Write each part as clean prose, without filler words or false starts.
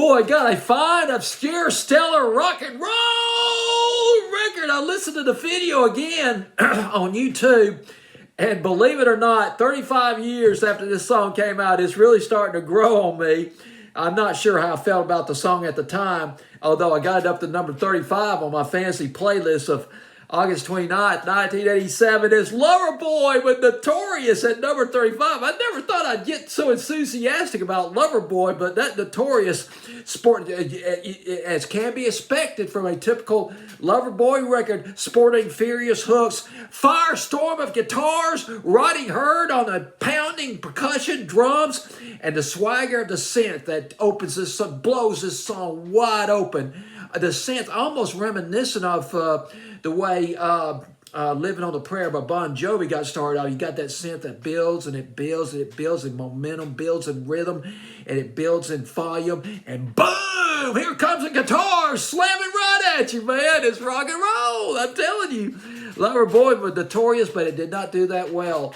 Boy, got a fine, obscure, stellar rock and roll record. I listened to the video again on YouTube, and believe it or not, 35 years after this song came out, it's really starting to grow on me. I'm not sure how I felt about the song at the time, although I got it up to number 35 on my fancy playlist of August 29th, 1987. It's Loverboy with Notorious at number 35. I never thought I'd get so enthusiastic about Loverboy, but that Notorious sport, as can be expected from a typical Loverboy record, sporting furious hooks, firestorm of guitars, riding herd on the pounding percussion, drums, and the swagger of the synth that opens this, blows this song wide open. The synth almost reminiscent of the way Living on the Prayer by Bon Jovi got started out. You got that synth that builds and it builds and it builds in momentum, builds in rhythm, and it builds in volume. And boom, here comes the guitar slamming right at you, man. It's rock and roll, I'm telling you. Loverboy was Notorious, but it did not do that well.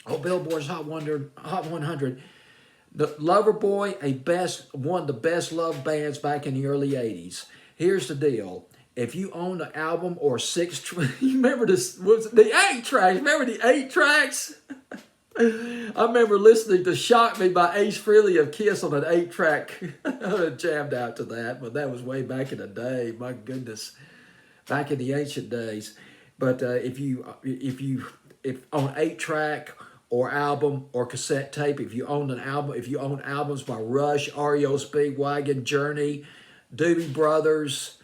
Oh, Billboard's Hot 100. The Loverboy, one of the best loved bands back in the early 80s. Here's the deal. If you own the album or you remember this, the 8 tracks? Remember the 8 tracks? I remember listening to Shock Me by Ace Frehley of Kiss on an 8-track. I jammed out to that, but that was way back in the day. My goodness, back in the ancient days. But if on 8-track or album or cassette tape, if you own albums by Rush, REO Speedwagon, Journey, Doobie Brothers,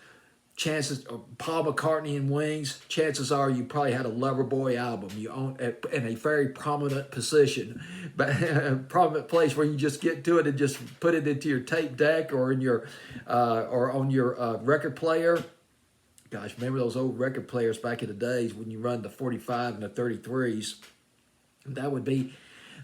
Paul McCartney and Wings, chances are you probably had a Loverboy album. You own in a very prominent position, but a prominent place where you just get to it and just put it into your tape deck or in your or on your record player. Gosh, remember those old record players back in the days when you run the 45 and the 33s? That would be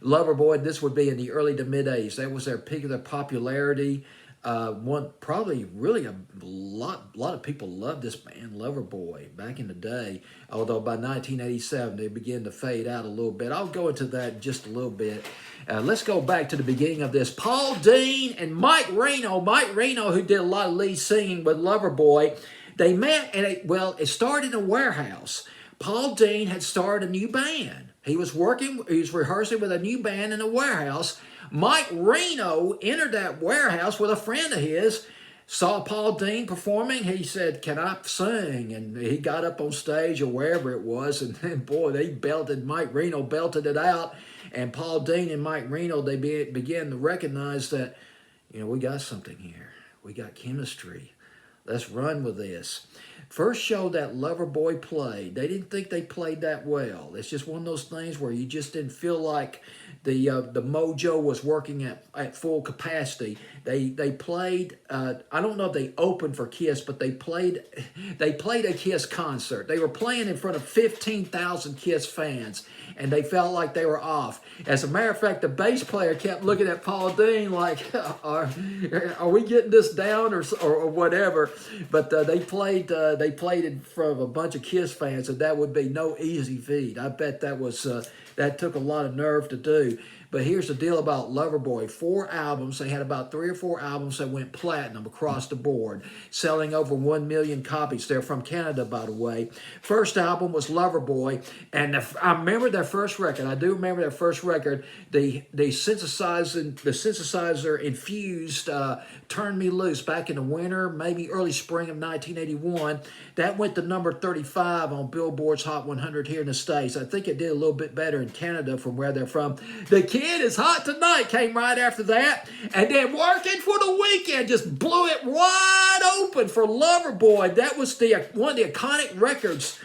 Loverboy. This would be in the early to mid 80s. That was their peak of their popularity. Probably really a lot of people loved this band, Loverboy, back in the day. Although by 1987 they began to fade out a little bit. I'll go into that in just a little bit. Let's go back to the beginning of this. Paul Dean and Mike Reno. Mike Reno, who did a lot of lead singing with Loverboy, they met and it started in a warehouse. Paul Dean had started a new band. He was rehearsing with a new band in a warehouse. Mike Reno entered that warehouse with a friend of his, saw Paul Dean performing. He said, "Can I sing?" And he got up on stage or wherever it was, and then, boy, Mike Reno belted it out. And Paul Dean and Mike Reno, they began to recognize that, we got something here. We got chemistry. Let's run with this. First show that Loverboy played, they didn't think they played that well. It's just one of those things where you just didn't feel like the mojo was working at full capacity. They played. I don't know if they opened for Kiss, but they played a Kiss concert. They were playing in front of 15,000 Kiss fans, and they felt like they were off. As a matter of fact, the bass player kept looking at Paul Dean like, "Are we getting this down or whatever?" But they played in front of a bunch of Kiss fans, and that would be no easy feat. I bet that took a lot of nerve to do. But here's the deal about Loverboy. 4 albums. They had about 3 or 4 albums that went platinum across the board, selling over 1 million copies. They're from Canada, by the way. First album was Loverboy, and I remember their first record. I do remember their first record. The synthesizer infused "Turn Me Loose" back in the winter, maybe early spring of 1981. That went to number 35 on Billboard's Hot 100 here in the States. I think it did a little bit better in Canada from where they're from. The Kid Is Hot Tonight came right after that. And then Working for the Weekend just blew it wide open for Loverboy. That was one of the iconic records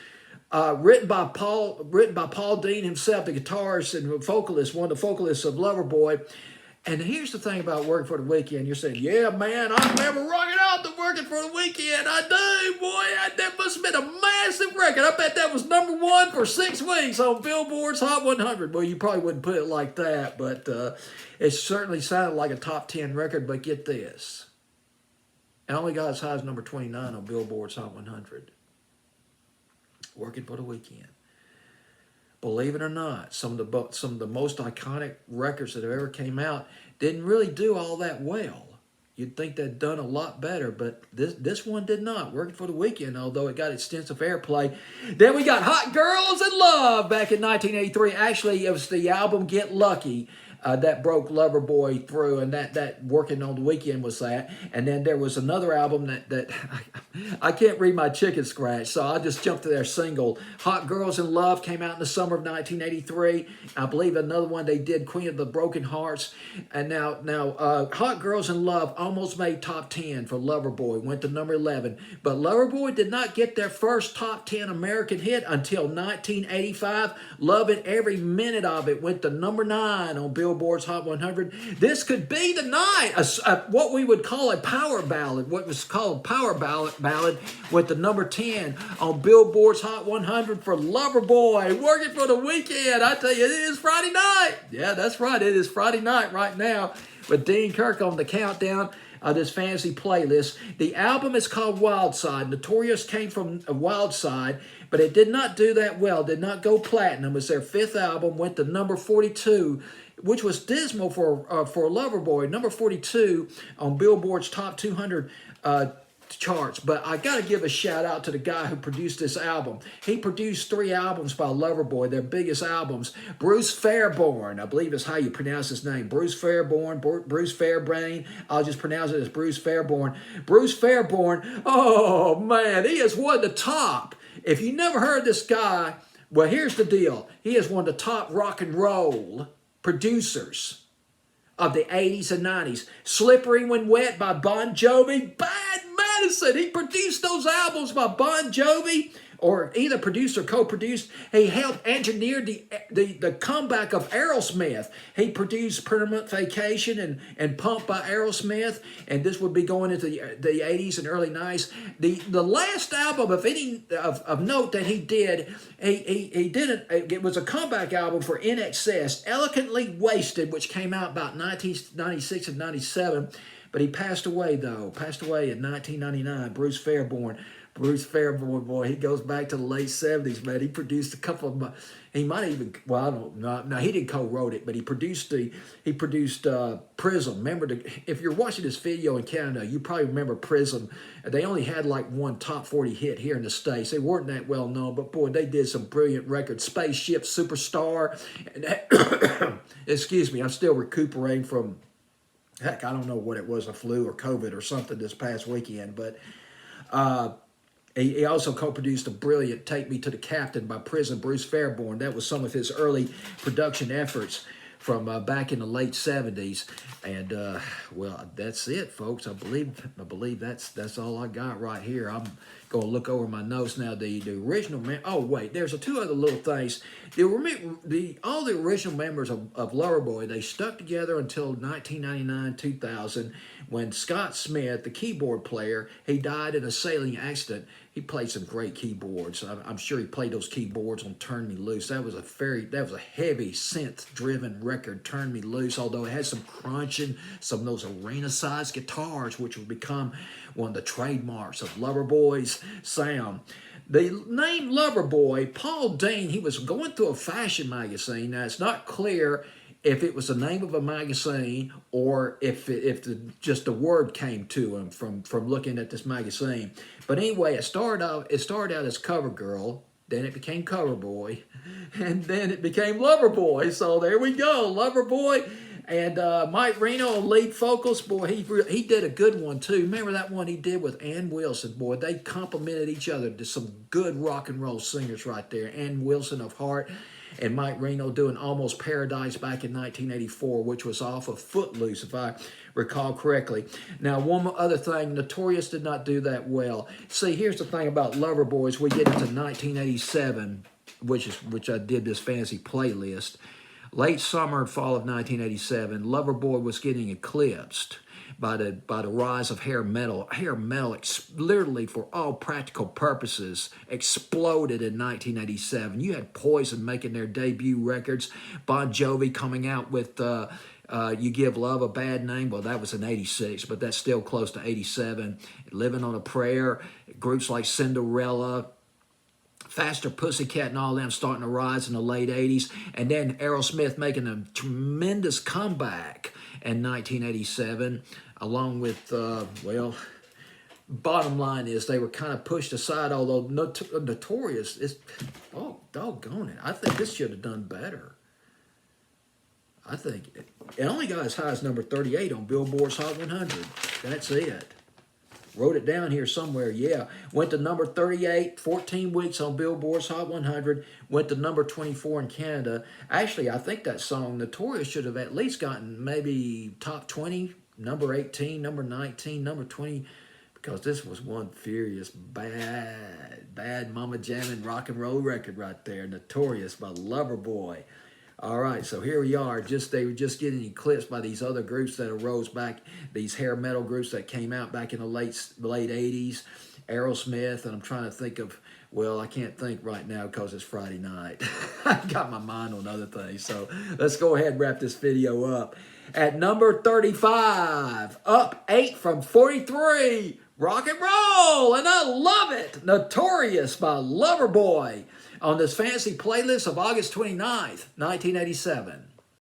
written by Paul Dean himself, the guitarist and vocalist, one of the vocalists of Loverboy. And here's the thing about Working for the Weekend. You're saying, "Yeah, man, I remember rocking out the Working for the Weekend. I do, boy. That must have been a massive record. I bet that was number 1 for 6 weeks on Billboard's Hot 100. Well, you probably wouldn't put it like that, but it certainly sounded like a top 10 record. But get this. It only got as high as number 29 on Billboard's Hot 100. Working for the Weekend. Believe it or not, some of the most iconic records that have ever came out didn't really do all that well. You'd think they'd done a lot better, but this one did not. Working for the Weekend, although it got extensive airplay. Then we got Hot Girls in Love back in 1983. Actually, it was the album Get Lucky that broke Loverboy through, and that Working on the Weekend was that. And then there was another album that I can't read my chicken scratch, so I'll just jump to their single. Hot Girls in Love came out in the summer of 1983. I believe another one they did, Queen of the Broken Hearts. And now Hot Girls in Love almost made top 10 for Loverboy, went to number 11. But Loverboy did not get their first top 10 American hit until 1985. Loving Every Minute of It went to number 9 on Billboard's Hot 100. This could be the night, what we would call a power ballad, what was called power ballad went to number 10 on Billboard's Hot 100 for Loverboy, Working for the Weekend. I tell you, it is Friday night. Yeah, that's right. It is Friday night right now with Dean Kirk on the countdown of this fantasy playlist. The album is called Wild Side. Notorious came from Wild Side, but it did not do that well, did not go platinum. It was their 5th album, went to number 42, which was dismal for Loverboy, number 42 on Billboard's Top 200 charts. But I got to give a shout out to the guy who produced this album. He produced 3 albums by Loverboy, their biggest albums. Bruce Fairbairn, I believe is how you pronounce his name. Bruce Fairbairn, Bruce Fairbrain. I'll just pronounce it as Bruce Fairbairn. Bruce Fairbairn, oh man, he is one of the top. If you never heard this guy, well, here's the deal. He is one of the top rock and roll producers of the 80s and 90s. Slippery When Wet by Bon Jovi. Bad Medicine. He produced those albums by Bon Jovi, or either produced or co-produced. He helped engineer the comeback of Aerosmith. He produced Permanent Vacation and Pump by Aerosmith, and this would be going into the 80s and early 90s. The last album of note that he did, it was a comeback album for INXS, Elegantly Wasted, which came out about 1996 and 97. But he passed away in 1999. Bruce Fairbairn, boy, he goes back to the late 70s, man. He produced a couple of, he might even, well, I don't know, no, he didn't co-wrote it, but he produced Prism. Remember, if you're watching this video in Canada, you probably remember Prism. They only had like one top 40 hit here in the States. They weren't that well known, but boy, they did some brilliant records. Spaceship Superstar. And excuse me, I'm still recuperating from, heck, I don't know what it was, a flu or COVID or something this past weekend, but he also co-produced a brilliant Take Me to the Captain by Prison, Bruce Fairbairn. That was some of his early production efforts from back in the late 70s. And, well, that's it, folks. I believe that's all I got right here. I'm going to look over my notes now. The original, oh, wait, there's 2 other little things. All the original members of Loverboy, they stuck together until 1999, 2000, when Scott Smith, the keyboard player, he died in a sailing accident. He played some great keyboards. I'm sure he played those keyboards on Turn Me Loose. That was a heavy synth-driven record, Turn Me Loose, although it had some crunching, some of those arena-sized guitars, which would become one of the trademarks of Loverboy's sound. The name Loverboy, Paul Dean, he was going through a fashion magazine. Now, it's not clear if it was the name of a magazine or if just the word came to him from looking at this magazine. But anyway, it started out as Cover Girl, then it became Cover Boy, and then it became Loverboy. So there we go, Loverboy. And Mike Reno on lead vocals, boy, he did a good one too. Remember that one he did with Ann Wilson, boy, they complimented each other. There's some good rock and roll singers right there. Ann Wilson of Heart and Mike Reno doing Almost Paradise back in 1984, which was off of Footloose, if I recall correctly. Now, one other thing, Notorious did not do that well. See, here's the thing about Loverboys. We get into 1987, which I did this fantasy playlist. Late summer and fall of 1987, Loverboy was getting eclipsed by the rise of hair metal. Hair metal, literally for all practical purposes, exploded in 1987. You had Poison making their debut records, Bon Jovi coming out with You Give Love a Bad Name. Well, that was in 86, but that's still close to 87. Living on a Prayer, groups like Cinderella, Faster Pussycat and all them starting to rise in the late 80s. And then Aerosmith making a tremendous comeback in 1987, along with, well, bottom line is they were kind of pushed aside, although Notorious is, oh, doggone it. I think this should have done better. I think it only got as high as number 38 on Billboard's Hot 100. That's it. Wrote it down here somewhere, yeah. Went to number 38, 14 weeks on Billboard's Hot 100. Went to number 24 in Canada. Actually, I think that song, Notorious, should have at least gotten maybe top 20, number 18, number 19, number 20, because this was one furious, bad mama jamming rock and roll record right there, Notorious by Loverboy. All right, so here we are. They were just getting eclipsed by these other groups that arose back, these hair metal groups that came out back in the late 80s, Aerosmith, and I'm trying to think of, well, I can't think right now because it's Friday night. I got my mind on other things, so let's go ahead and wrap this video up. At number 35, up 8 from 43, rock and roll, and I love it, Notorious by Loverboy, on this fancy playlist of August 29th, 1987.